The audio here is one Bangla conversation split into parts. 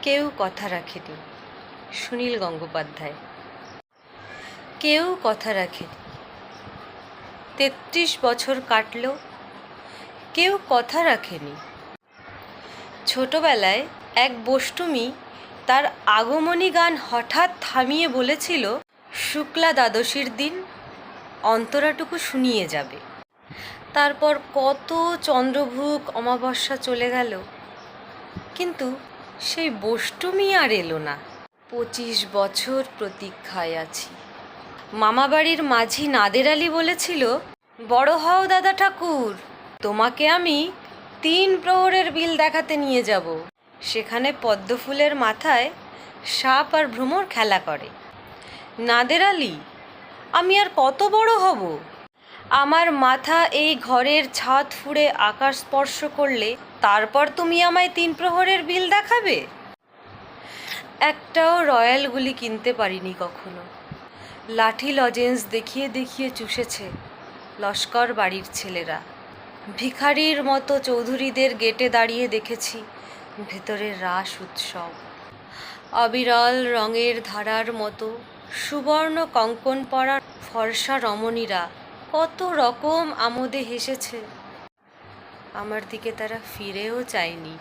কেউ কথা রাখেনি। সুনীল গঙ্গোপাধ্যায়। কেউ কথা রাখেনি। ৩৩ বছর কাটল, কেউ কথা রাখেনি। ছোটবেলায় এক বষ্টমী তার আগমনী গান হঠাৎ থামিয়ে বলেছিল, শুক্লা দ্বাদশীর দিন অন্তরাটুকু শুনিয়ে যাবে। তারপর কত চন্দ্রভুক অমাবস্যা চলে গেল, কিন্তু সেই বষ্টমী আর এলো না। ২৫ বছর প্রতীক্ষায় আছি। মামাবাড়ির মাঝি নাদের আলী বলেছিল, বড় হও দাদা ঠাকুর, তোমাকে আমি ৩ প্রহরের বিল দেখাতে নিয়ে যাব। সেখানে পদ্মফুলের মাথায় সাপ আর ভ্রমর খেলা করে। নাদের আলী, আমি আর কত বড় হব? আমার মাথা এই ঘরের ছাদ ফুঁড়ে আকাশ স্পর্শ করলে তারপর তুমি আমায় ৩ প্রহরের বিল দেখাবে? একটাও রয়্যাল গুলি কিনতে পারিনি কখনো। লাঠি লজেন্স দেখিয়ে দেখিয়ে চুষেছে লস্কর বাড়ির ছেলেরা। ভিখারির মতো চৌধুরীদের গেটে দাঁড়িয়ে দেখেছি ভেতরের রাস উৎসব। অবিরল রঙের ধারার মতো সুবর্ণ কঙ্কন পরা ফর্সা রমণীরা কত রকম আমোদে হেসেছে। আমার দিকে তারা ফিরেও চায়নি।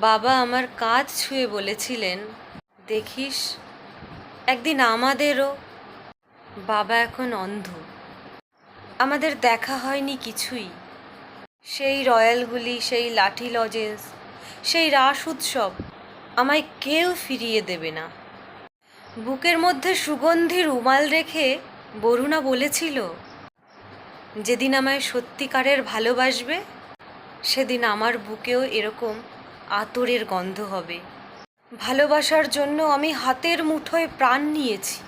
বাবা আমার কাঁধ ছুঁয়ে বলেছিলেন, দেখিস একদিন আমাদেরও। বাবা এখন অন্ধ। আমাদের দেখা হয়নি কিছুই। সেই রয়্যালগুলি, সেই লাঠি লজেন্স, সেই রাস উৎসব আমায় কেউ ফিরিয়ে দেবে না। বুকের মধ্যে সুগন্ধি রুমাল রেখে বরুণা বলেছিল, যেদিন আমায় সত্যিকারের ভালোবাসবে সেদিন আমার বুকেও এরকম আতরের গন্ধ হবে। ভালোবাসার জন্য আমি হাতের মুঠোয় প্রাণ নিয়েছি।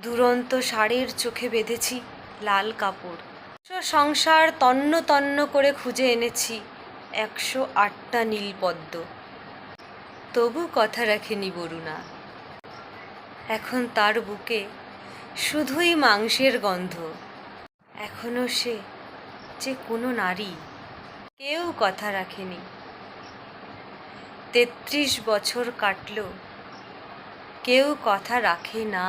দুরন্ত ষাঁড়ের চোখে বেঁধেছি লাল কাপড়। সংসার তন্ন তন্ন করে খুঁজে এনেছি ১০৮টা নীলপদ্ম। তবু কথা রাখেনি বরুণা। এখন তার বুকে শুধুই মাংসের গন্ধ। এখনো সে যে কোনো নারী। কেউ কথা রাখেনি। ৩৩ বছর কাটল, কেউ কথা রাখে না।